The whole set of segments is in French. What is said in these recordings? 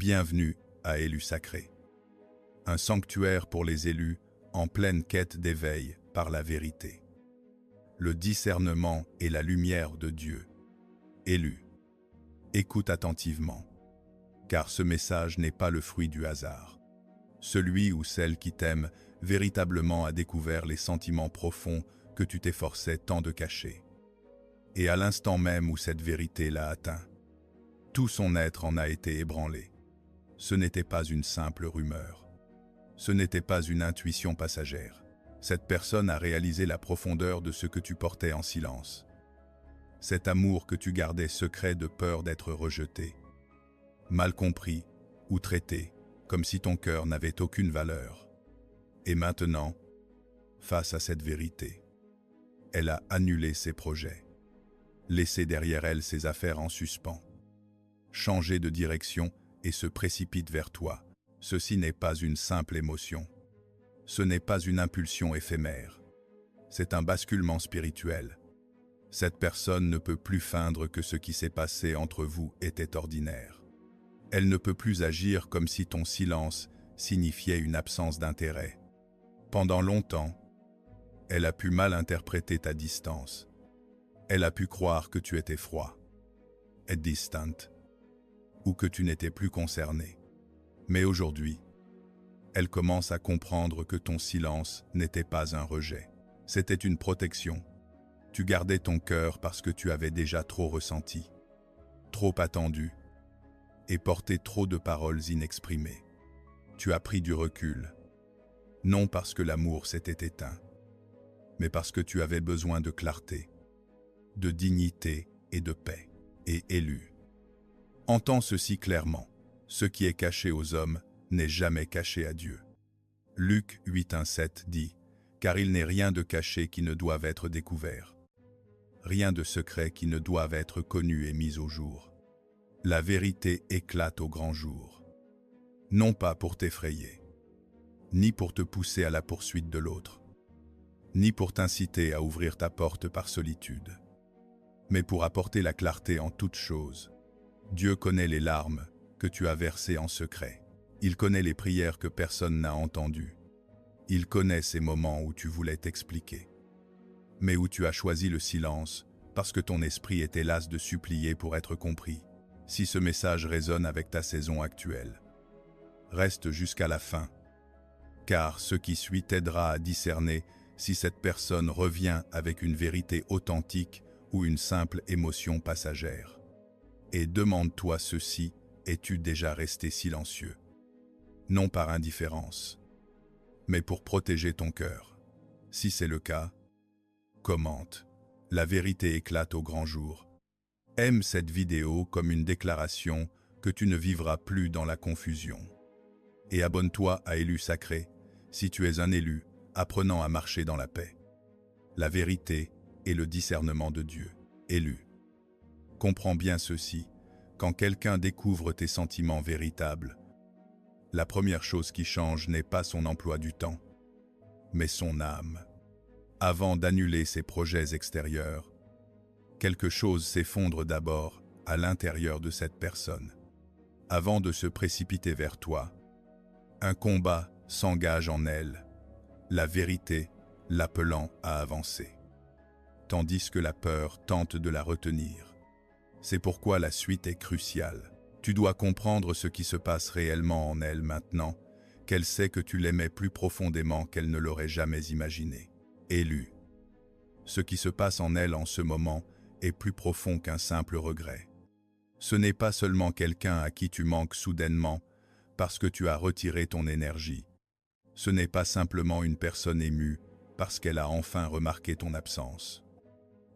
Bienvenue à Élus Sacrés, un sanctuaire pour les élus en pleine quête d'éveil par la vérité. Le discernement et la lumière de Dieu. Élus, écoute attentivement, car ce message n'est pas le fruit du hasard. Celui ou celle qui t'aime véritablement a découvert les sentiments profonds que tu t'efforçais tant de cacher. Et à l'instant même où cette vérité l'a atteint, tout son être en a été ébranlé. Ce n'était pas une simple rumeur. Ce n'était pas une intuition passagère. Cette personne a réalisé la profondeur de ce que tu portais en silence. Cet amour que tu gardais secret de peur d'être rejeté, mal compris ou traité, comme si ton cœur n'avait aucune valeur. Et maintenant, face à cette vérité, elle a annulé ses projets, laissé derrière elle ses affaires en suspens, changé de direction et se précipite vers toi. Ceci n'est pas une simple émotion. Ce n'est pas une impulsion éphémère. C'est un basculement spirituel. Cette personne ne peut plus feindre que ce qui s'est passé entre vous était ordinaire. Elle ne peut plus agir comme si ton silence signifiait une absence d'intérêt. Pendant longtemps, elle a pu mal interpréter ta distance. Elle a pu croire que tu étais froid, distant, ou que tu n'étais plus concerné. Mais aujourd'hui, elle commence à comprendre que ton silence n'était pas un rejet. C'était une protection. Tu gardais ton cœur parce que tu avais déjà trop ressenti, trop attendu, et porté trop de paroles inexprimées. Tu as pris du recul, non parce que l'amour s'était éteint, mais parce que tu avais besoin de clarté, de dignité et de paix. Et Élu, entends ceci clairement. Ce qui est caché aux hommes n'est jamais caché à Dieu. Luc 8:1-7 dit « Car il n'est rien de caché qui ne doive être découvert, rien de secret qui ne doive être connu et mis au jour. La vérité éclate au grand jour, non pas pour t'effrayer, ni pour te pousser à la poursuite de l'autre, ni pour t'inciter à ouvrir ta porte par solitude, mais pour apporter la clarté en toutes choses. Dieu connaît les larmes que tu as versées en secret. Il connaît les prières que personne n'a entendues. Il connaît ces moments où tu voulais t'expliquer, mais où tu as choisi le silence parce que ton esprit était las de supplier pour être compris. Si ce message résonne avec ta saison actuelle, reste jusqu'à la fin, car ce qui suit t'aidera à discerner si cette personne revient avec une vérité authentique ou une simple émotion passagère. Et demande-toi ceci, es-tu déjà resté silencieux? Non par indifférence, mais pour protéger ton cœur. Si c'est le cas, commente. La vérité éclate au grand jour. Aime cette vidéo comme une déclaration que tu ne vivras plus dans la confusion. Et abonne-toi à Élus Sacrés si tu es un élu apprenant à marcher dans la paix, la vérité et le discernement de Dieu. Élu. Comprends bien ceci, quand quelqu'un découvre tes sentiments véritables, la première chose qui change n'est pas son emploi du temps, mais son âme. Avant d'annuler ses projets extérieurs, quelque chose s'effondre d'abord à l'intérieur de cette personne. Avant de se précipiter vers toi, un combat s'engage en elle, la vérité l'appelant à avancer, tandis que la peur tente de la retenir. C'est pourquoi la suite est cruciale. Tu dois comprendre ce qui se passe réellement en elle maintenant, qu'elle sait que tu l'aimais plus profondément qu'elle ne l'aurait jamais imaginé. Élu. Ce qui se passe en elle en ce moment est plus profond qu'un simple regret. Ce n'est pas seulement quelqu'un à qui tu manques soudainement parce que tu as retiré ton énergie. Ce n'est pas simplement une personne émue parce qu'elle a enfin remarqué ton absence.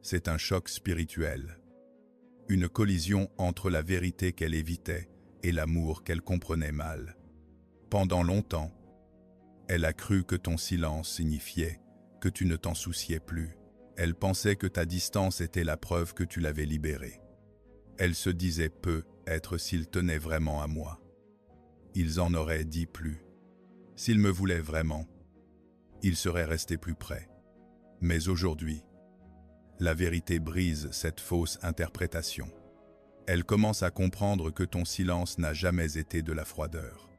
C'est un choc spirituel. Une collision entre la vérité qu'elle évitait et l'amour qu'elle comprenait mal. Pendant longtemps, elle a cru que ton silence signifiait que tu ne t'en souciais plus. Elle pensait que ta distance était la preuve que tu l'avais libérée. Elle se disait peut-être s'ils tenaient vraiment à moi, ils en auraient dit plus. S'ils me voulaient vraiment, ils seraient restés plus près. Mais aujourd'hui, la vérité brise cette fausse interprétation. Elle commence à comprendre que ton silence n'a jamais été de la froideur.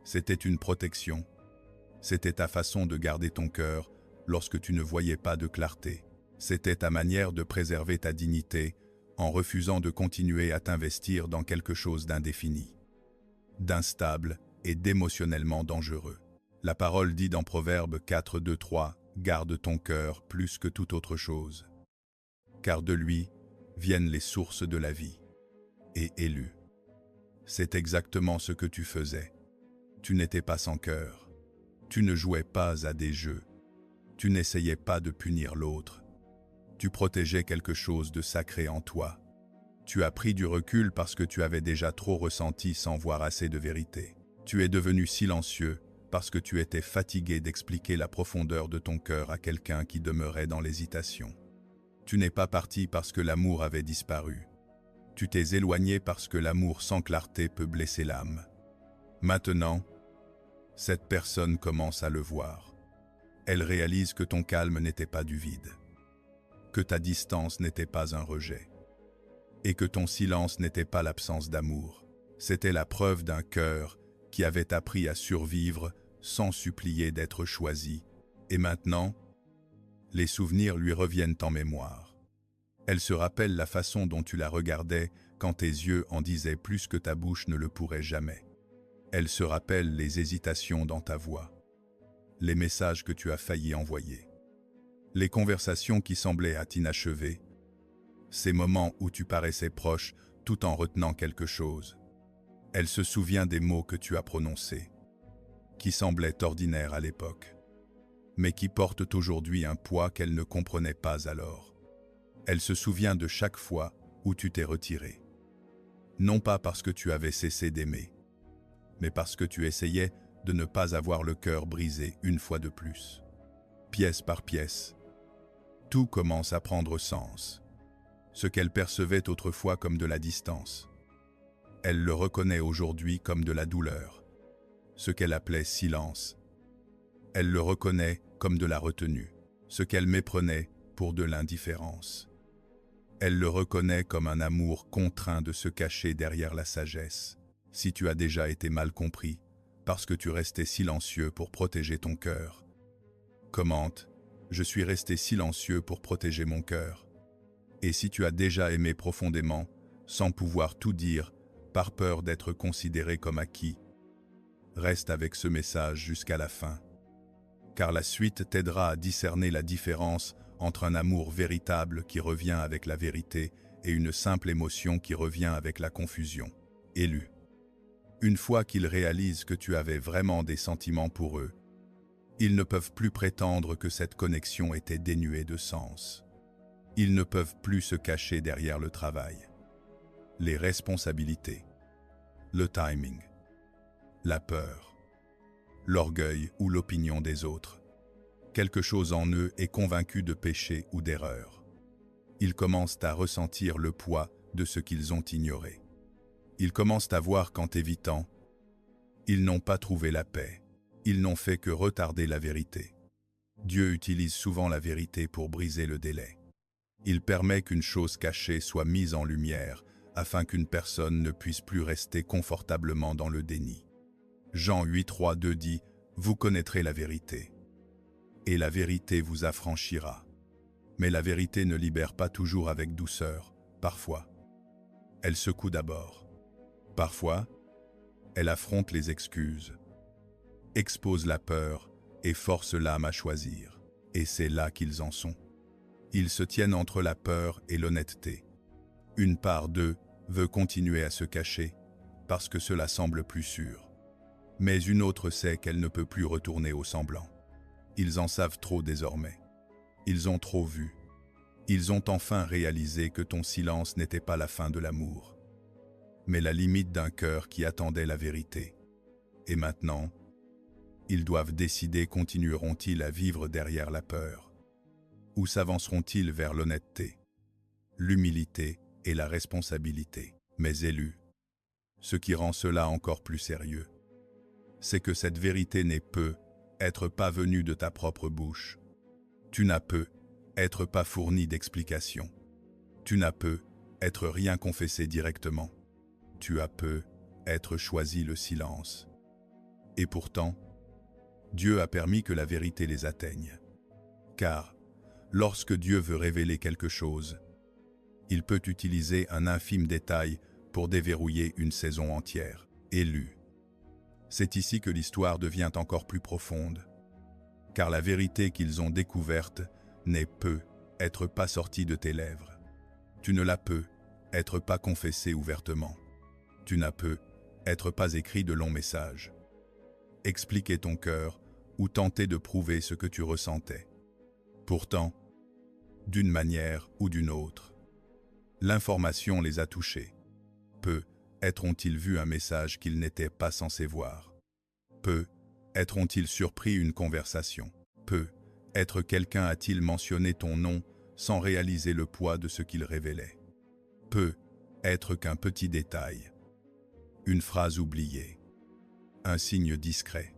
C'était une protection. C'était ta façon de garder ton cœur lorsque tu ne voyais pas de clarté. C'était ta manière de préserver ta dignité en refusant de continuer à t'investir dans quelque chose d'indéfini, d'instable et d'émotionnellement dangereux. La parole dit dans Proverbe 4, 2, 3, « Garde ton cœur plus que toute autre chose, car de lui viennent les sources de la vie. » Et Élu. C'est exactement ce que tu faisais. Tu n'étais pas sans cœur. Tu ne jouais pas à des jeux. Tu n'essayais pas de punir l'autre. Tu protégeais quelque chose de sacré en toi. Tu as pris du recul parce que tu avais déjà trop ressenti sans voir assez de vérité. Tu es devenu silencieux parce que tu étais fatigué d'expliquer la profondeur de ton cœur à quelqu'un qui demeurait dans l'hésitation. Tu n'es pas parti parce que l'amour avait disparu. Tu t'es éloigné parce que l'amour sans clarté peut blesser l'âme. Maintenant, cette personne commence à le voir. Elle réalise que ton calme n'était pas du vide, que ta distance n'était pas un rejet, et que ton silence n'était pas l'absence d'amour. C'était la preuve d'un cœur qui avait appris à survivre sans supplier d'être choisi. Et maintenant, les souvenirs lui reviennent en mémoire. Elle se rappelle la façon dont tu la regardais quand tes yeux en disaient plus que ta bouche ne le pourrait jamais. Elle se rappelle les hésitations dans ta voix, les messages que tu as failli envoyer, les conversations qui semblaient inachevées, ces moments où tu paraissais proche tout en retenant quelque chose. Elle se souvient des mots que tu as prononcés, qui semblaient ordinaires à l'époque, mais qui portent aujourd'hui un poids qu'elle ne comprenait pas alors. Elle se souvient de chaque fois où tu t'es retiré, non pas parce que tu avais cessé d'aimer, mais parce que tu essayais de ne pas avoir le cœur brisé une fois de plus. Pièce par pièce, tout commence à prendre sens. Ce qu'elle percevait autrefois comme de la distance, elle le reconnaît aujourd'hui comme de la douleur. Ce qu'elle appelait silence, elle le reconnaît comme de la retenue. Ce qu'elle méprenait pour de l'indifférence, elle le reconnaît comme un amour contraint de se cacher derrière la sagesse. Si tu as déjà été mal compris, parce que tu restais silencieux pour protéger ton cœur. Commente, je suis resté silencieux pour protéger mon cœur. Et si tu as déjà aimé profondément, sans pouvoir tout dire, par peur d'être considéré comme acquis, reste avec ce message jusqu'à la fin. Car la suite t'aidera à discerner la différence entre un amour véritable qui revient avec la vérité et une simple émotion qui revient avec la confusion. Élu. Une fois qu'ils réalisent que tu avais vraiment des sentiments pour eux, ils ne peuvent plus prétendre que cette connexion était dénuée de sens. Ils ne peuvent plus se cacher derrière le travail, les responsabilités, le timing, la peur, l'orgueil ou l'opinion des autres. Quelque chose en eux est convaincu de péché ou d'erreur. Ils commencent à ressentir le poids de ce qu'ils ont ignoré. Ils commencent à voir qu'en t'évitant, ils n'ont pas trouvé la paix. Ils n'ont fait que retarder la vérité. Dieu utilise souvent la vérité pour briser le délai. Il permet qu'une chose cachée soit mise en lumière afin qu'une personne ne puisse plus rester confortablement dans le déni. Jean 8, 3, 2 dit « Vous connaîtrez la vérité, et la vérité vous affranchira. » Mais la vérité ne libère pas toujours avec douceur. Parfois, elle secoue d'abord. Parfois, elle affronte les excuses, expose la peur et force l'âme à choisir. Et c'est là qu'ils en sont. Ils se tiennent entre la peur et l'honnêteté. Une part d'eux veut continuer à se cacher parce que cela semble plus sûr. Mais une autre sait qu'elle ne peut plus retourner au semblant. Ils en savent trop désormais. Ils ont trop vu. Ils ont enfin réalisé que ton silence n'était pas la fin de l'amour, mais la limite d'un cœur qui attendait la vérité. Et maintenant, ils doivent décider continueront-ils à vivre derrière la peur, ou s'avanceront-ils vers l'honnêteté, l'humilité et la responsabilité. Mais Élu, ce qui rend cela encore plus sérieux, c'est que cette vérité n'est peut être pas venue de ta propre bouche. Tu n'as peut être pas fourni d'explications. Tu n'as peut être rien confessé directement. Tu as peu être choisi le silence. Et pourtant, Dieu a permis que la vérité les atteigne. Car, lorsque Dieu veut révéler quelque chose, il peut utiliser un infime détail pour déverrouiller une saison entière. Élu. C'est ici que l'histoire devient encore plus profonde, car la vérité qu'ils ont découverte n'est peut être pas sortie de tes lèvres. Tu ne la peux être pas confessée ouvertement. Tu n'as peut être pas écrit de longs messages. Expliquer ton cœur ou tenter de prouver ce que tu ressentais. Pourtant, d'une manière ou d'une autre, l'information les a touchés. Peu ont-ils vu un message qu'ils n'étaient pas censés voir. Peu ont-ils surpris une conversation. Peu quelqu'un a-t-il mentionné ton nom sans réaliser le poids de ce qu'il révélait. Peut être qu'un petit détail, une phrase oubliée, un signe discret,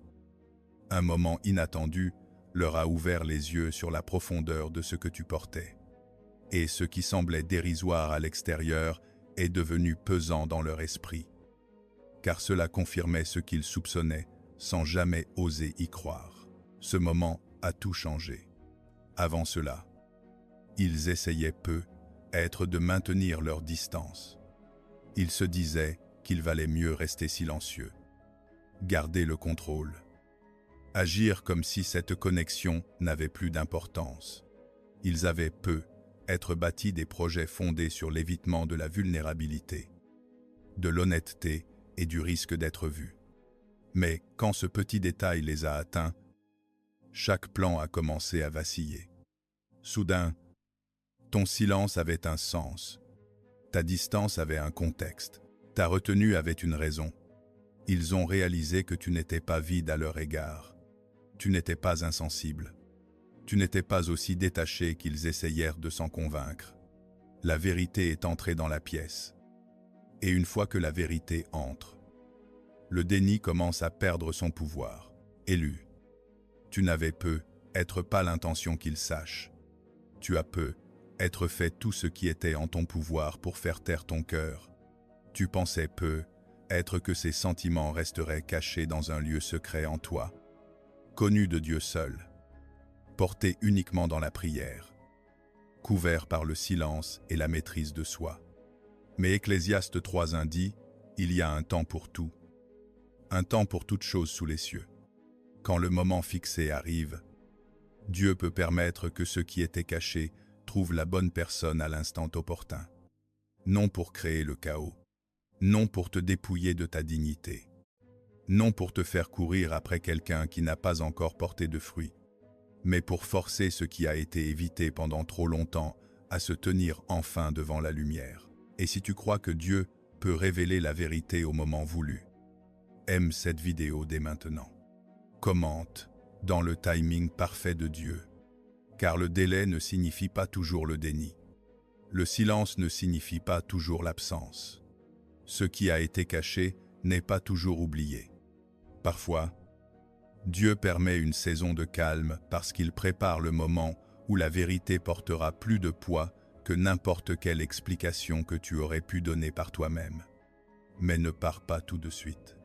un moment inattendu leur a ouvert les yeux sur la profondeur de ce que tu portais. Et ce qui semblait dérisoire à l'extérieur est devenu pesant dans leur esprit, car cela confirmait ce qu'ils soupçonnaient sans jamais oser y croire. Ce moment a tout changé. Avant cela, ils essayaient peu être de maintenir leur distance. Ils se disaient qu'il valait mieux rester silencieux, garder le contrôle, agir comme si cette connexion n'avait plus d'importance. Ils avaient peu être bâti des projets fondés sur l'évitement de la vulnérabilité, de l'honnêteté et du risque d'être vus. Mais quand ce petit détail les a atteints, chaque plan a commencé à vaciller. Soudain, ton silence avait un sens, ta distance avait un contexte, ta retenue avait une raison. Ils ont réalisé que tu n'étais pas vide à leur égard. Tu n'étais pas insensible. Tu n'étais pas aussi détaché qu'ils essayèrent de s'en convaincre. La vérité est entrée dans la pièce. Et une fois que la vérité entre, le déni commence à perdre son pouvoir. Élu. Tu n'avais peu être pas l'intention qu'ils sachent. Tu as peu être fait tout ce qui était en ton pouvoir pour faire taire ton cœur. Tu pensais peu être que ces sentiments resteraient cachés dans un lieu secret en toi, connu de Dieu seul, porté uniquement dans la prière, couvert par le silence et la maîtrise de soi. Mais Ecclésiaste 3:1 dit, il y a un temps pour tout, un temps pour toute chose sous les cieux. Quand le moment fixé arrive, Dieu peut permettre que ce qui était caché trouve la bonne personne à l'instant opportun. Non pour créer le chaos, non pour te dépouiller de ta dignité, non pour te faire courir après quelqu'un qui n'a pas encore porté de fruits, mais pour forcer ce qui a été évité pendant trop longtemps à se tenir enfin devant la lumière. Et si tu crois que Dieu peut révéler la vérité au moment voulu, aime cette vidéo dès maintenant. Commente dans le timing parfait de Dieu, car le délai ne signifie pas toujours le déni. Le silence ne signifie pas toujours l'absence. Ce qui a été caché n'est pas toujours oublié. Parfois, Dieu permet une saison de calme parce qu'il prépare le moment où la vérité portera plus de poids que n'importe quelle explication que tu aurais pu donner par toi-même. Mais ne pars pas tout de suite.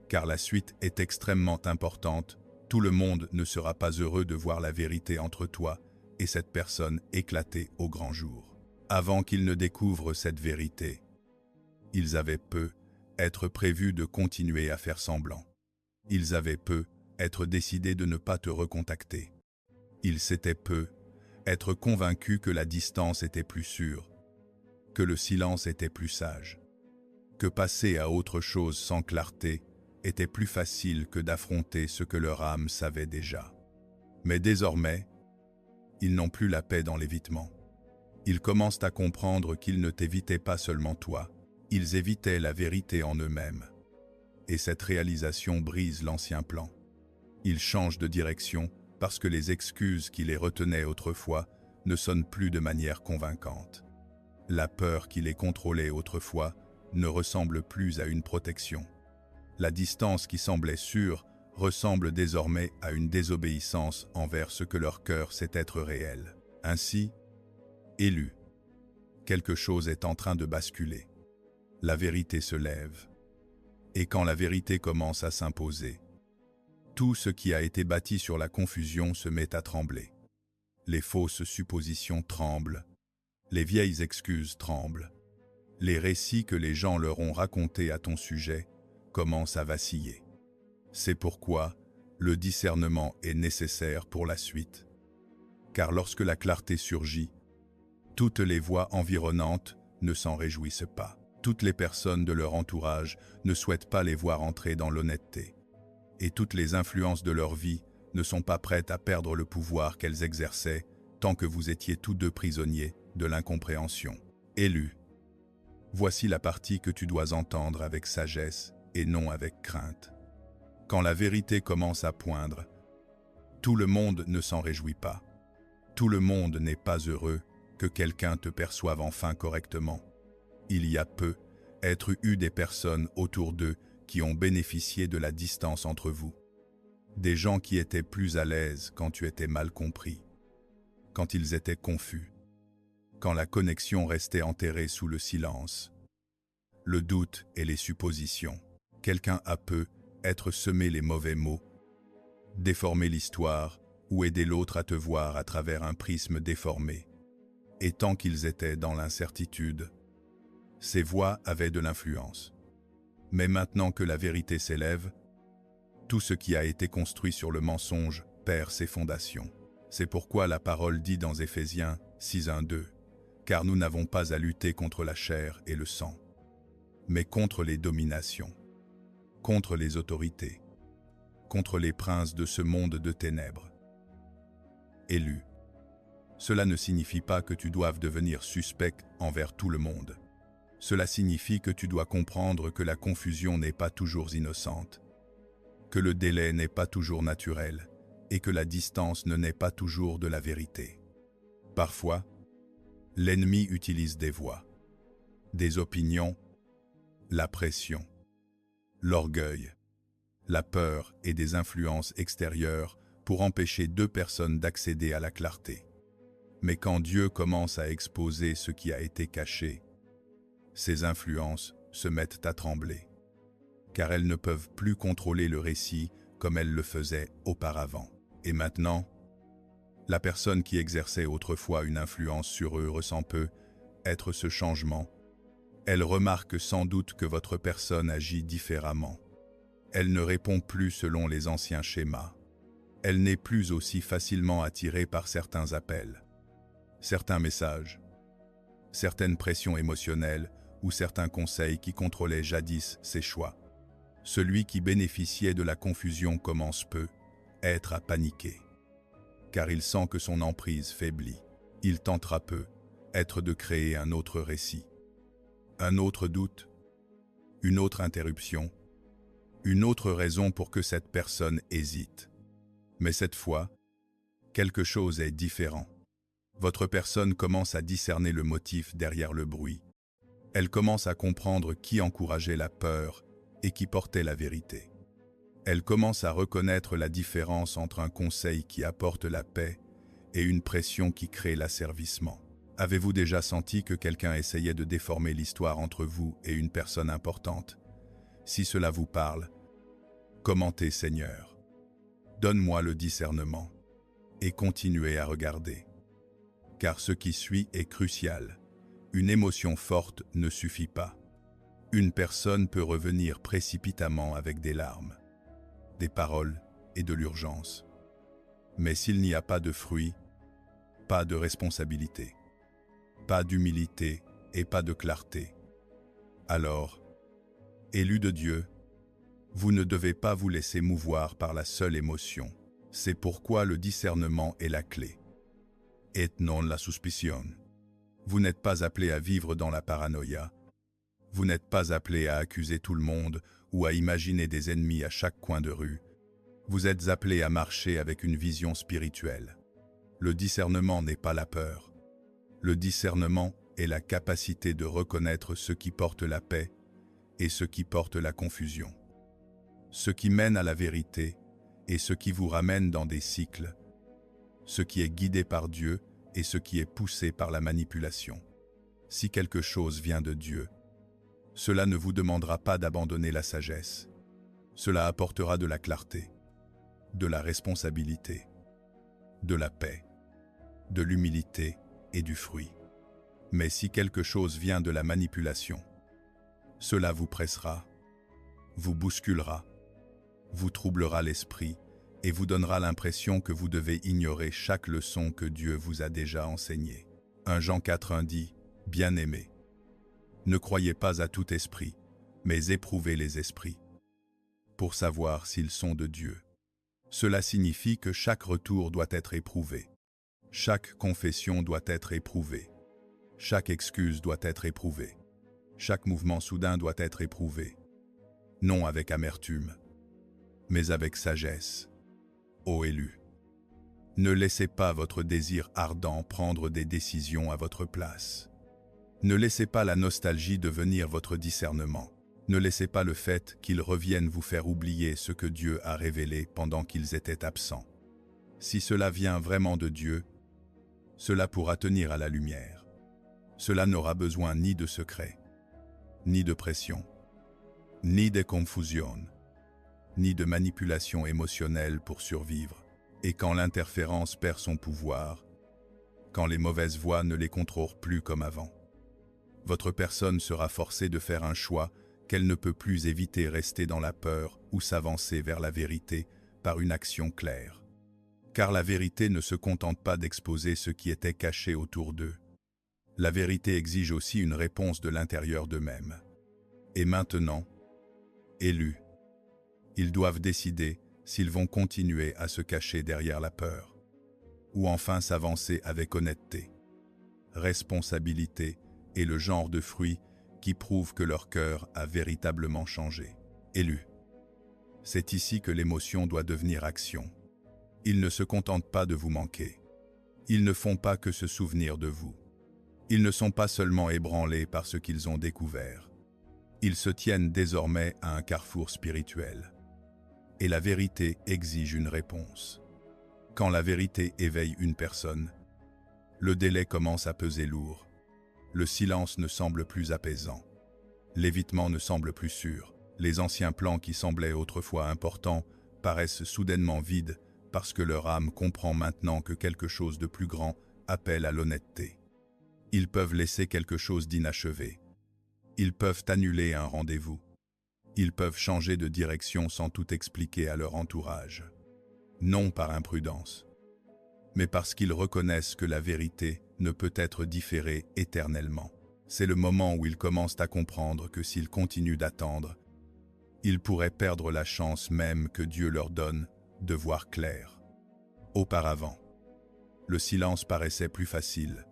Car la suite est extrêmement importante. Tout le monde ne sera pas heureux de voir la vérité entre toi et cette personne éclater au grand jour. Avant qu'ils ne découvrent cette vérité, ils avaient peu être prévu de continuer à faire semblant. Ils avaient peu être décidés de ne pas te recontacter. Ils s'étaient peu être convaincus que la distance était plus sûre, que le silence était plus sage, que passer à autre chose sans clarté était plus facile que d'affronter ce que leur âme savait déjà. Mais désormais, ils n'ont plus la paix dans l'évitement. Ils commencent à comprendre qu'ils ne t'évitaient pas seulement toi, ils évitaient la vérité en eux-mêmes. Et cette réalisation brise l'ancien plan. Ils changent de direction parce que les excuses qui les retenaient autrefois ne sonnent plus de manière convaincante. La peur qui les contrôlait autrefois ne ressemble plus à une protection. La distance qui semblait sûre ressemble désormais à une désobéissance envers ce que leur cœur sait être réel. Ainsi, élu. quelque chose est en train de basculer. La vérité se lève. Et quand la vérité commence à s'imposer, tout ce qui a été bâti sur la confusion se met à trembler. Les fausses suppositions tremblent, les vieilles excuses tremblent, les récits que les gens leur ont racontés à ton sujet commencent à vaciller. C'est pourquoi le discernement est nécessaire pour la suite. Car lorsque la clarté surgit, toutes les voix environnantes ne s'en réjouissent pas. Toutes les personnes de leur entourage ne souhaitent pas les voir entrer dans l'honnêteté. Et toutes les influences de leur vie ne sont pas prêtes à perdre le pouvoir qu'elles exerçaient tant que vous étiez tous deux prisonniers de l'incompréhension. Élu, voici la partie que tu dois entendre avec sagesse et non avec crainte. Quand la vérité commence à poindre, tout le monde ne s'en réjouit pas. Tout le monde n'est pas heureux que quelqu'un te perçoive enfin correctement. Il y a peu, être eu des personnes autour d'eux qui ont bénéficié de la distance entre vous. Des gens qui étaient plus à l'aise quand tu étais mal compris, quand ils étaient confus, quand la connexion restait enterrée sous le silence, le doute et les suppositions. Quelqu'un a peu être semé les mauvais mots, déformer l'histoire ou aider l'autre à te voir à travers un prisme déformé. Et tant qu'ils étaient dans l'incertitude, ces voix avaient de l'influence. Mais maintenant que la vérité s'élève, tout ce qui a été construit sur le mensonge perd ses fondations. C'est pourquoi la parole dit dans Éphésiens 6:1-2, « Car nous n'avons pas à lutter contre la chair et le sang, mais contre les dominations, contre les autorités, contre les princes de ce monde de ténèbres. » Élu. Cela ne signifie pas que tu doives devenir suspect envers tout le monde. Cela signifie que tu dois comprendre que la confusion n'est pas toujours innocente, que le délai n'est pas toujours naturel et que la distance ne naît pas toujours de la vérité. Parfois, l'ennemi utilise des voix, des opinions, la pression, l'orgueil, la peur et des influences extérieures pour empêcher deux personnes d'accéder à la clarté. Mais quand Dieu commence à exposer ce qui a été caché, ces influences se mettent à trembler, car elles ne peuvent plus contrôler le récit comme elles le faisaient auparavant. Et maintenant, la personne qui exerçait autrefois une influence sur eux ressent peu être ce changement. Elle remarque sans doute que votre personne agit différemment. Elle ne répond plus selon les anciens schémas. Elle n'est plus aussi facilement attirée par certains appels, certains messages, certaines pressions émotionnelles ou certains conseils qui contrôlaient jadis ses choix. Celui qui bénéficiait de la confusion commence peu être à paniquer, car il sent que son emprise faiblit. Il tentera peu être de créer un autre récit, un autre doute, une autre interruption, une autre raison pour que cette personne hésite. Mais cette fois, quelque chose est différent. Votre personne commence à discerner le motif derrière le bruit. Elle commence à comprendre qui encourageait la peur et qui portait la vérité. Elle commence à reconnaître la différence entre un conseil qui apporte la paix et une pression qui crée l'asservissement. Avez-vous déjà senti que quelqu'un essayait de déformer l'histoire entre vous et une personne importante? Si cela vous parle, commentez Seigneur. Donne-moi le discernement et continuez à regarder. Car ce qui suit est crucial. Une émotion forte ne suffit pas. Une personne peut revenir précipitamment avec des larmes, des paroles et de l'urgence. Mais s'il n'y a pas de fruit, pas de responsabilité, pas d'humilité et pas de clarté, alors, élu de Dieu, vous ne devez pas vous laisser mouvoir par la seule émotion. C'est pourquoi le discernement est la clé. Et non la suspicion. Vous n'êtes pas appelé à vivre dans la paranoïa. Vous n'êtes pas appelé à accuser tout le monde ou à imaginer des ennemis à chaque coin de rue. Vous êtes appelé à marcher avec une vision spirituelle. Le discernement n'est pas la peur. Le discernement est la capacité de reconnaître ce qui porte la paix et ce qui porte la confusion. Ce qui mène à la vérité et ce qui vous ramène dans des cycles. Ce qui est guidé par Dieu et ce qui est poussé par la manipulation. Si quelque chose vient de Dieu, cela ne vous demandera pas d'abandonner la sagesse. Cela apportera de la clarté, de la responsabilité, de la paix, de l'humilité et du fruit. Mais si quelque chose vient de la manipulation, cela vous pressera, vous bousculera, vous troublera l'esprit et vous donnera l'impression que vous devez ignorer chaque leçon que Dieu vous a déjà enseignée. 1 Jean 4:1 dit, « Bien-aimés, ne croyez pas à tout esprit, mais éprouvez les esprits, pour savoir s'ils sont de Dieu. » Cela signifie que chaque retour doit être éprouvé. Chaque confession doit être éprouvée. Chaque excuse doit être éprouvée. Chaque mouvement soudain doit être éprouvé. Non avec amertume, mais avec sagesse. Ô élus, ne laissez pas votre désir ardent prendre des décisions à votre place. Ne laissez pas la nostalgie devenir votre discernement. Ne laissez pas le fait qu'ils reviennent vous faire oublier ce que Dieu a révélé pendant qu'ils étaient absents. Si cela vient vraiment de Dieu, cela pourra tenir à la lumière. Cela n'aura besoin ni de secret, ni de pression, ni de confusion, ni de manipulation émotionnelle pour survivre. Et quand l'interférence perd son pouvoir, quand les mauvaises voix ne les contrôlent plus comme avant, votre personne sera forcée de faire un choix qu'elle ne peut plus éviter, rester dans la peur ou s'avancer vers la vérité par une action claire. Car la vérité ne se contente pas d'exposer ce qui était caché autour d'eux. La vérité exige aussi une réponse de l'intérieur d'eux-mêmes. Et maintenant, élus, ils doivent décider s'ils vont continuer à se cacher derrière la peur, ou enfin s'avancer avec honnêteté, responsabilité et le genre de fruit qui prouve que leur cœur a véritablement changé. Élus, c'est ici que l'émotion doit devenir action. Ils ne se contentent pas de vous manquer. Ils ne font pas que se souvenir de vous. Ils ne sont pas seulement ébranlés par ce qu'ils ont découvert. Ils se tiennent désormais à un carrefour spirituel. Et la vérité exige une réponse. Quand la vérité éveille une personne, le délai commence à peser lourd. Le silence ne semble plus apaisant. L'évitement ne semble plus sûr. Les anciens plans qui semblaient autrefois importants paraissent soudainement vides parce que leur âme comprend maintenant que quelque chose de plus grand appelle à l'honnêteté. Ils peuvent laisser quelque chose d'inachevé. Ils peuvent annuler un rendez-vous. Ils peuvent changer de direction sans tout expliquer à leur entourage. Non par imprudence, mais parce qu'ils reconnaissent que la vérité ne peut être différée éternellement. C'est le moment où ils commencent à comprendre que s'ils continuent d'attendre, ils pourraient perdre la chance même que Dieu leur donne de voir clair. Auparavant, le silence paraissait plus facile,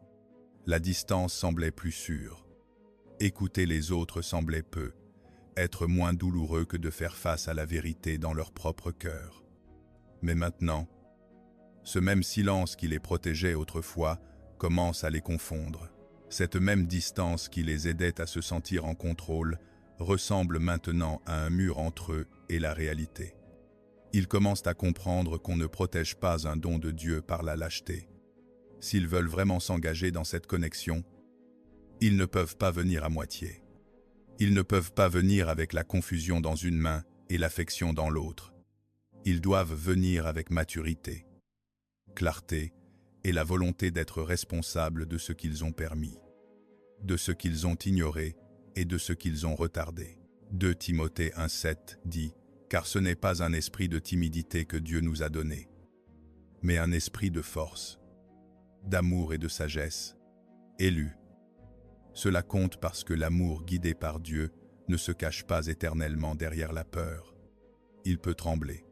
la distance semblait plus sûre, écouter les autres semblait peu, être moins douloureux que de faire face à la vérité dans leur propre cœur. Mais maintenant, ce même silence qui les protégeait autrefois commence à les confondre. Cette même distance qui les aidait à se sentir en contrôle ressemble maintenant à un mur entre eux et la réalité. Ils commencent à comprendre qu'on ne protège pas un don de Dieu par la lâcheté. S'ils veulent vraiment s'engager dans cette connexion, ils ne peuvent pas venir à moitié. Ils ne peuvent pas venir avec la confusion dans une main et l'affection dans l'autre. Ils doivent venir avec maturité, clarté et la volonté d'être responsables de ce qu'ils ont permis, de ce qu'ils ont ignoré et de ce qu'ils ont retardé. 2 Timothée 1,7 dit « Car ce n'est pas un esprit de timidité que Dieu nous a donné, mais un esprit de force, d'amour et de sagesse, élu. » Cela compte parce que l'amour guidé par Dieu ne se cache pas éternellement derrière la peur. Il peut trembler,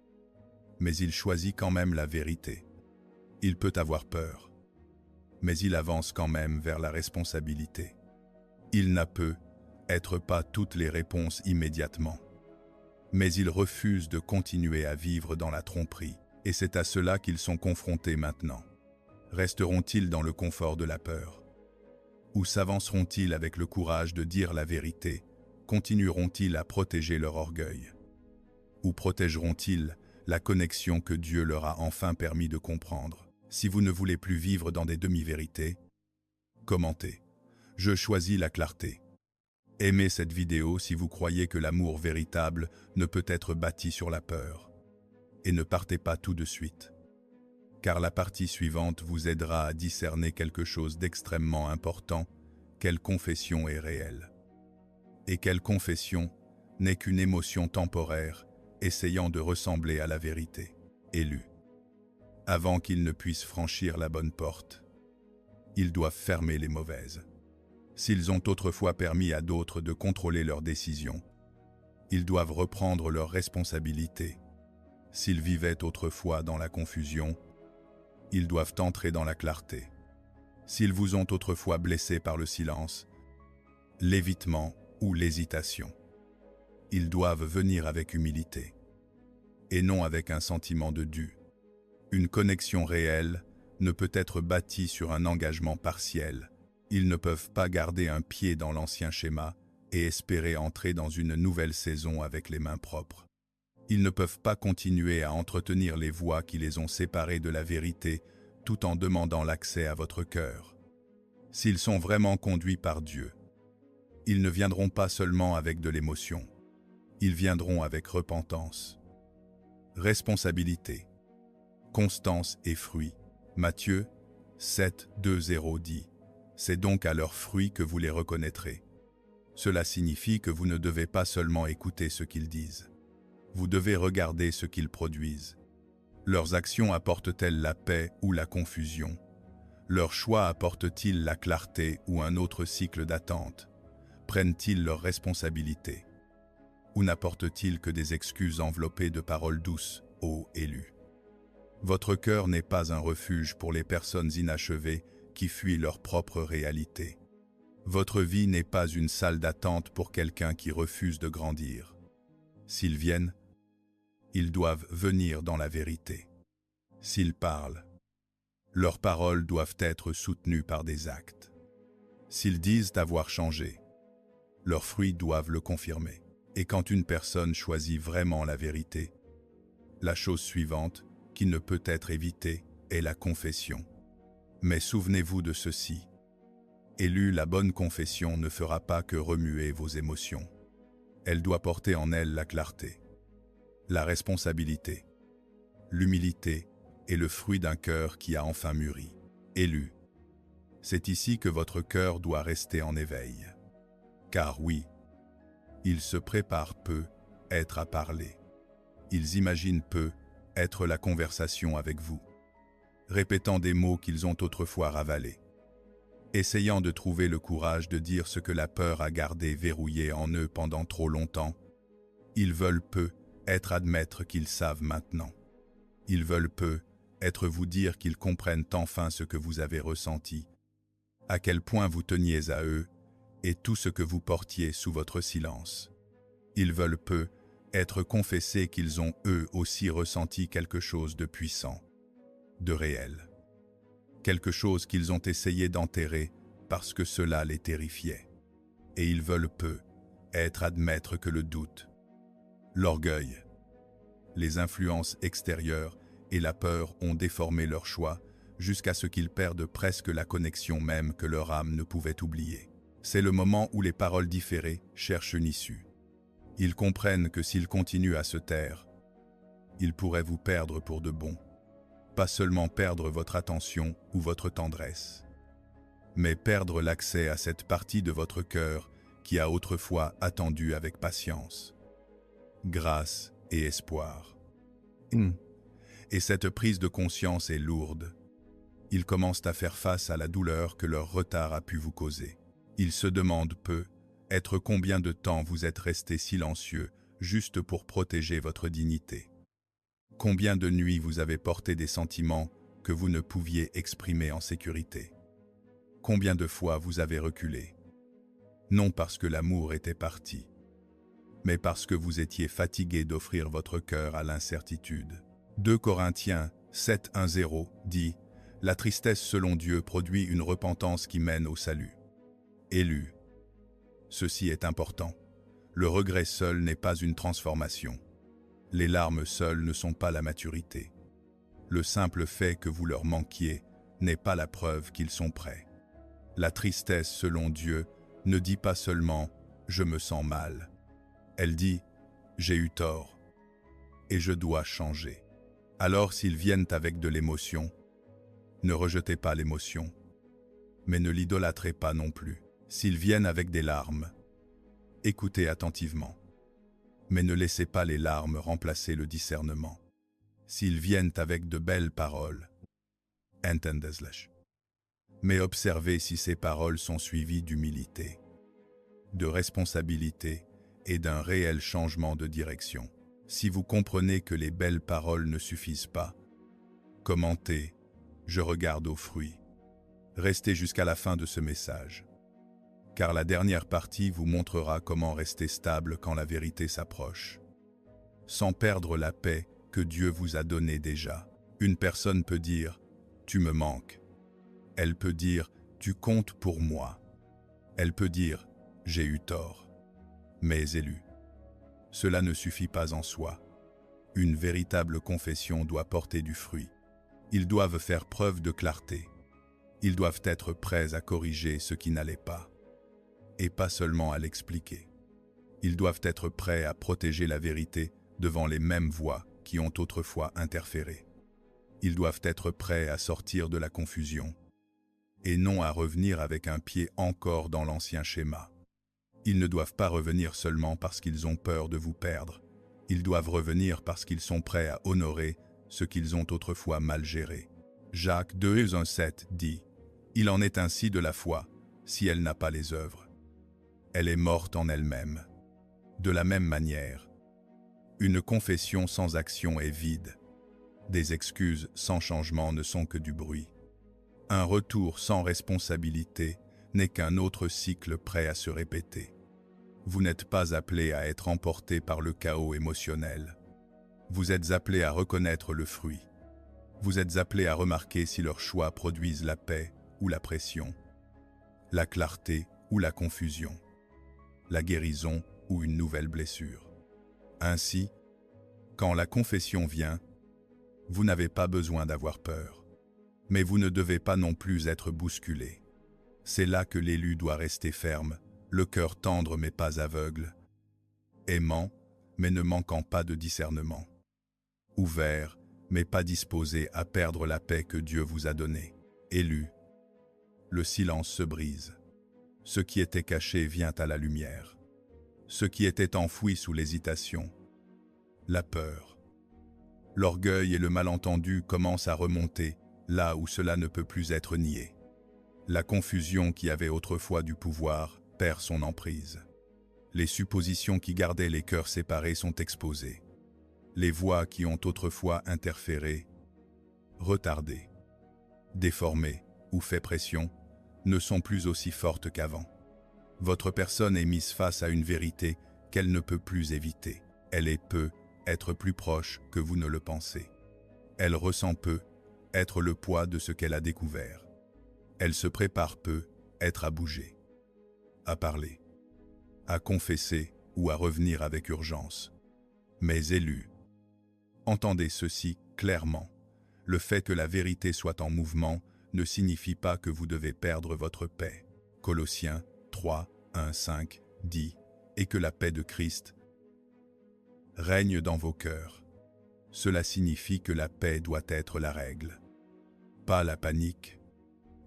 mais il choisit quand même la vérité. Il peut avoir peur, mais il avance quand même vers la responsabilité. Il n'a peut être pas toutes les réponses immédiatement, mais il refuse de continuer à vivre dans la tromperie, et c'est à cela qu'ils sont confrontés maintenant. Resteront-ils dans le confort de la peur? Ou s'avanceront-ils avec le courage de dire la vérité? Continueront-ils à protéger leur orgueil? Ou protégeront-ils la connexion que Dieu leur a enfin permis de comprendre? Si vous ne voulez plus vivre dans des demi-vérités, commentez. Je choisis la clarté. Aimez cette vidéo si vous croyez que l'amour véritable ne peut être bâti sur la peur. Et ne partez pas tout de suite. Car la partie suivante vous aidera à discerner quelque chose d'extrêmement important, quelle confession est réelle. Et quelle confession n'est qu'une émotion temporaire, essayant de ressembler à la vérité. Élu. Avant qu'ils ne puissent franchir la bonne porte, ils doivent fermer les mauvaises. S'ils ont autrefois permis à d'autres de contrôler leurs décisions, ils doivent reprendre leurs responsabilités. S'ils vivaient autrefois dans la confusion, ils doivent entrer dans la clarté. S'ils vous ont autrefois blessé par le silence, l'évitement ou l'hésitation, ils doivent venir avec humilité, et non avec un sentiment de dû. Une connexion réelle ne peut être bâtie sur un engagement partiel. Ils ne peuvent pas garder un pied dans l'ancien schéma et espérer entrer dans une nouvelle saison avec les mains propres. Ils ne peuvent pas continuer à entretenir les voies qui les ont séparés de la vérité tout en demandant l'accès à votre cœur. S'ils sont vraiment conduits par Dieu, ils ne viendront pas seulement avec de l'émotion, ils viendront avec repentance, responsabilité, constance et fruits. Matthieu 7, 2, 0 dit « C'est donc à leurs fruits que vous les reconnaîtrez ». Cela signifie que vous ne devez pas seulement écouter ce qu'ils disent. Vous devez regarder ce qu'ils produisent. Leurs actions apportent-elles la paix ou la confusion? Leurs choix apportent-ils la clarté ou un autre cycle d'attente? Prennent-ils leurs responsabilités? Ou n'apportent-ils que des excuses enveloppées de paroles douces, ô élus? Votre cœur n'est pas un refuge pour les personnes inachevées qui fuient leur propre réalité. Votre vie n'est pas une salle d'attente pour quelqu'un qui refuse de grandir. S'ils viennent, ils doivent venir dans la vérité. S'ils parlent, leurs paroles doivent être soutenues par des actes. S'ils disent avoir changé, leurs fruits doivent le confirmer. Et quand une personne choisit vraiment la vérité, la chose suivante, qui ne peut être évitée, est la confession. Mais souvenez-vous de ceci. Élu, la bonne confession ne fera pas que remuer vos émotions. Elle doit porter en elle la clarté, la responsabilité, l'humilité et le fruit d'un cœur qui a enfin mûri. Élu. C'est ici que votre cœur doit rester en éveil. Car oui, ils se préparent peu, être à parler. Ils imaginent peu, être la conversation avec vous, répétant des mots qu'ils ont autrefois ravalés, essayant de trouver le courage de dire ce que la peur a gardé verrouillé en eux pendant trop longtemps. Ils veulent peu être admettre qu'ils savent maintenant. Ils veulent peu être vous dire qu'ils comprennent enfin ce que vous avez ressenti, à quel point vous teniez à eux et tout ce que vous portiez sous votre silence. Ils veulent peu être confessés qu'ils ont eux aussi ressenti quelque chose de puissant, de réel. Quelque chose qu'ils ont essayé d'enterrer parce que cela les terrifiait. Et ils veulent peu être admettre que le doute, l'orgueil, les influences extérieures et la peur ont déformé leur choix jusqu'à ce qu'ils perdent presque la connexion même que leur âme ne pouvait oublier. C'est le moment où les paroles différées cherchent une issue. Ils comprennent que s'ils continuent à se taire, ils pourraient vous perdre pour de bon. Pas seulement perdre votre attention ou votre tendresse, mais perdre l'accès à cette partie de votre cœur qui a autrefois attendu avec patience, grâce et espoir. Et cette prise de conscience est lourde. Ils commencent à faire face à la douleur que leur retard a pu vous causer. Ils se demandent peu, être combien de temps vous êtes resté silencieux juste pour protéger votre dignité. Combien de nuits vous avez porté des sentiments que vous ne pouviez exprimer en sécurité? Combien de fois vous avez reculé? Non parce que l'amour était parti, mais parce que vous étiez fatigué d'offrir votre cœur à l'incertitude. 2 Corinthiens 7, 1, 0 dit « La tristesse selon Dieu produit une repentance qui mène au salut. » Élu. Ceci est important. Le regret seul n'est pas une transformation. Les larmes seules ne sont pas la maturité. Le simple fait que vous leur manquiez n'est pas la preuve qu'ils sont prêts. La tristesse, selon Dieu, ne dit pas seulement « je me sens mal ». Elle dit « j'ai eu tort et je dois changer ». Alors s'ils viennent avec de l'émotion, ne rejetez pas l'émotion, mais ne l'idolâtrez pas non plus. S'ils viennent avec des larmes, écoutez attentivement, mais ne laissez pas les larmes remplacer le discernement. S'ils viennent avec de belles paroles, entendez-les. Mais observez si ces paroles sont suivies d'humilité, de responsabilité et d'un réel changement de direction. Si vous comprenez que les belles paroles ne suffisent pas, commentez « Je regarde aux fruits ». Restez jusqu'à la fin de ce message, car la dernière partie vous montrera comment rester stable quand la vérité s'approche, sans perdre la paix que Dieu vous a donnée déjà. Une personne peut dire « Tu me manques ». Elle peut dire « Tu comptes pour moi ». Elle peut dire « J'ai eu tort ». Mais élu, cela ne suffit pas en soi. Une véritable confession doit porter du fruit. Ils doivent faire preuve de clarté. Ils doivent être prêts à corriger ce qui n'allait pas, et pas seulement à l'expliquer. Ils doivent être prêts à protéger la vérité devant les mêmes voix qui ont autrefois interféré. Ils doivent être prêts à sortir de la confusion, et non à revenir avec un pied encore dans l'ancien schéma. Ils ne doivent pas revenir seulement parce qu'ils ont peur de vous perdre. Ils doivent revenir parce qu'ils sont prêts à honorer ce qu'ils ont autrefois mal géré. Jacques 2:7 dit « Il en est ainsi de la foi, si elle n'a pas les œuvres. Elle est morte en elle-même. » De la même manière, une confession sans action est vide. Des excuses sans changement ne sont que du bruit. Un retour sans responsabilité n'est qu'un autre cycle prêt à se répéter. Vous n'êtes pas appelé à être emporté par le chaos émotionnel. Vous êtes appelé à reconnaître le fruit. Vous êtes appelé à remarquer si leurs choix produisent la paix ou la pression, la clarté ou la confusion, la guérison ou une nouvelle blessure. Ainsi, quand la confession vient, vous n'avez pas besoin d'avoir peur, mais vous ne devez pas non plus être bousculé. C'est là que l'élu doit rester ferme, le cœur tendre mais pas aveugle, aimant mais ne manquant pas de discernement, ouvert mais pas disposé à perdre la paix que Dieu vous a donnée. Élu, le silence se brise. Ce qui était caché vient à la lumière. Ce qui était enfoui sous l'hésitation, la peur, l'orgueil et le malentendu commencent à remonter là où cela ne peut plus être nié. La confusion qui avait autrefois du pouvoir perd son emprise. Les suppositions qui gardaient les cœurs séparés sont exposées. Les voix qui ont autrefois interféré, retardé, déformé ou fait pression ne sont plus aussi fortes qu'avant. Votre personne est mise face à une vérité qu'elle ne peut plus éviter. Elle peut être plus proche que vous ne le pensez. Elle ressent peu être le poids de ce qu'elle a découvert. Elle se prépare peu être à bouger, à parler, à confesser ou à revenir avec urgence. Mais élu, entendez ceci clairement. Le fait que la vérité soit en mouvement ne signifie pas que vous devez perdre votre paix. Colossiens 3:1-5 dit « Et que la paix de Christ règne dans vos cœurs ». Cela signifie que la paix doit être la règle, pas la panique.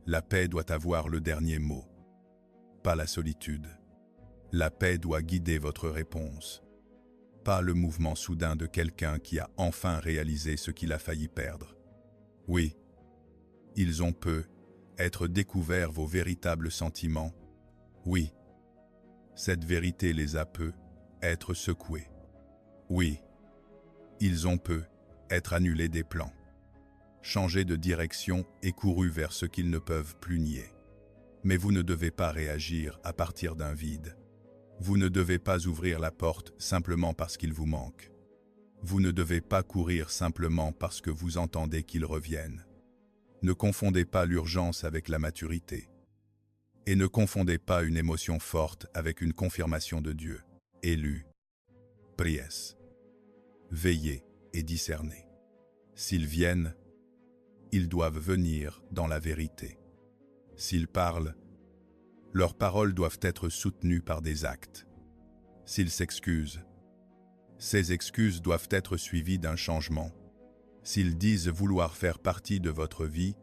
La paix doit avoir le dernier mot, pas la solitude. La paix doit guider votre réponse, pas le mouvement soudain de quelqu'un qui a enfin réalisé ce qu'il a failli perdre. Oui, ils ont peu être découvert vos véritables sentiments. Oui, cette vérité les a peu être secoués. Oui, ils ont peu être annulés des plans, changés de direction et courus vers ce qu'ils ne peuvent plus nier. Mais vous ne devez pas réagir à partir d'un vide. Vous ne devez pas ouvrir la porte simplement parce qu'il vous manque. Vous ne devez pas courir simplement parce que vous entendez qu'ils reviennent. Ne confondez pas l'urgence avec la maturité. Et ne confondez pas une émotion forte avec une confirmation de Dieu. Élu, priez, veillez et discernez. S'ils viennent, ils doivent venir dans la vérité. S'ils parlent, Leurs paroles doivent être soutenues par des actes. S'ils s'excusent, ces excuses doivent être suivies d'un changement. S'ils disent vouloir faire partie de votre vie,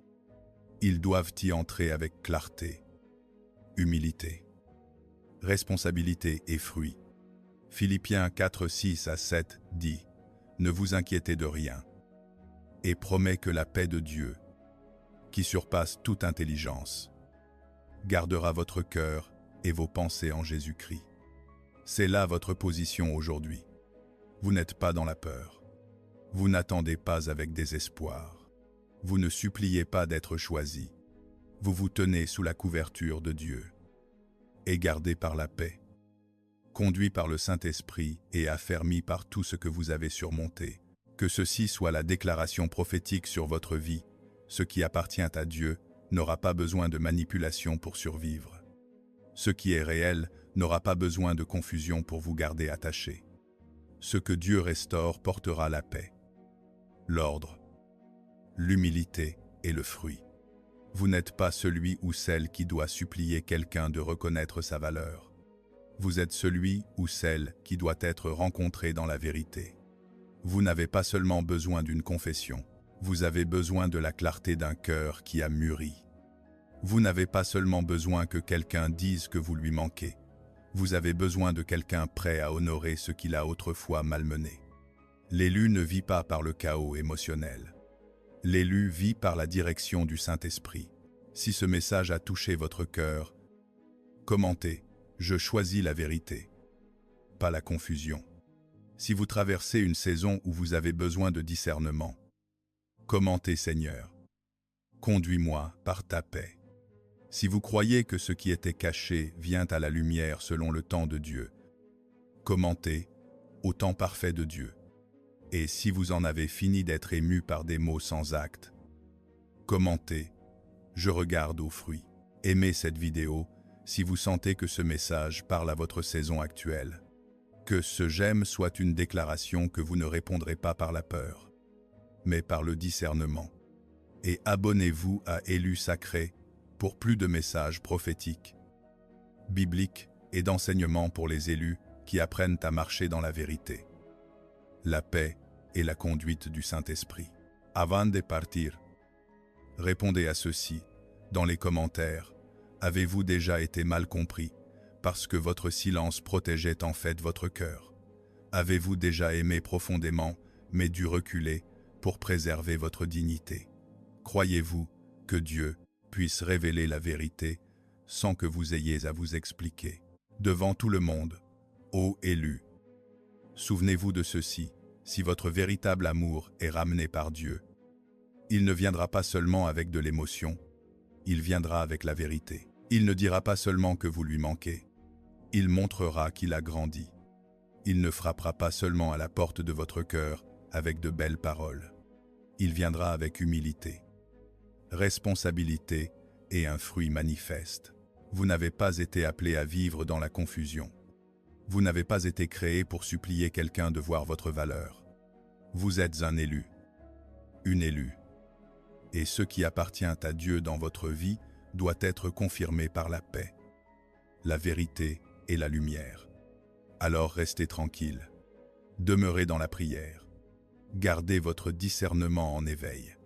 ils doivent y entrer avec clarté, humilité, responsabilité et fruit. Philippiens 4, 6 à 7 dit « Ne vous inquiétez de rien et promet que la paix de Dieu, qui surpasse toute intelligence, gardera votre cœur et vos pensées en Jésus-Christ. » C'est là votre position aujourd'hui. Vous n'êtes pas dans la peur. Vous n'attendez pas avec désespoir. Vous ne suppliez pas d'être choisi. Vous vous tenez sous la couverture de Dieu et gardé par la paix, conduit par le Saint-Esprit et affermi par tout ce que vous avez surmonté. Que ceci soit la déclaration prophétique sur votre vie. Ce qui appartient à Dieu n'aura pas besoin de manipulation pour survivre. Ce qui est réel n'aura pas besoin de confusion pour vous garder attaché. Ce que Dieu restaure portera la paix, l'ordre, l'humilité et le fruit. Vous n'êtes pas celui ou celle qui doit supplier quelqu'un de reconnaître sa valeur. Vous êtes celui ou celle qui doit être rencontré dans la vérité. Vous n'avez pas seulement besoin d'une confession, vous avez besoin de la clarté d'un cœur qui a mûri. Vous n'avez pas seulement besoin que quelqu'un dise que vous lui manquez, vous avez besoin de quelqu'un prêt à honorer ce qu'il a autrefois malmené. L'élu ne vit pas par le chaos émotionnel. L'élu vit par la direction du Saint-Esprit. Si ce message a touché votre cœur, commentez « Je choisis la vérité », pas la confusion. Si vous traversez une saison où vous avez besoin de discernement, commentez « Seigneur, conduis-moi par ta paix ». Si vous croyez que ce qui était caché vient à la lumière selon le temps de Dieu, commentez « Au temps parfait de Dieu ». Et si vous en avez fini d'être ému par des mots sans acte, commentez « Je regarde aux fruits ». Aimez cette vidéo si vous sentez que ce message parle à votre saison actuelle. Que ce « j'aime » soit une déclaration que vous ne répondrez pas par la peur, mais par le discernement. Et abonnez-vous à Élu Sacré pour plus de messages prophétiques, bibliques et d'enseignements pour les élus qui apprennent à marcher dans la vérité, la paix et la conduite du Saint-Esprit. Avant de partir, répondez à ceci dans les commentaires. Avez-vous déjà été mal compris parce que votre silence protégeait en fait votre cœur? Avez-vous déjà aimé profondément mais dû reculer pour préserver votre dignité? Croyez-vous que Dieu puisse révéler la vérité sans que vous ayez à vous expliquer devant tout le monde, ô élus? Souvenez-vous de ceci, si votre véritable amour est ramené par Dieu, il ne viendra pas seulement avec de l'émotion, il viendra avec la vérité. Il ne dira pas seulement que vous lui manquez, il montrera qu'il a grandi. Il ne frappera pas seulement à la porte de votre cœur avec de belles paroles. Il viendra avec humilité, responsabilité et un fruit manifeste. Vous n'avez pas été appelé à vivre dans la confusion. Vous n'avez pas été créé pour supplier quelqu'un de voir votre valeur. Vous êtes un élu, une élue. Et ce qui appartient à Dieu dans votre vie doit être confirmé par la paix, la vérité et la lumière. Alors restez tranquille, demeurez dans la prière, gardez votre discernement en éveil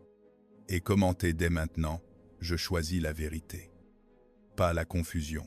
et commentez dès maintenant « Je choisis la vérité », pas la confusion.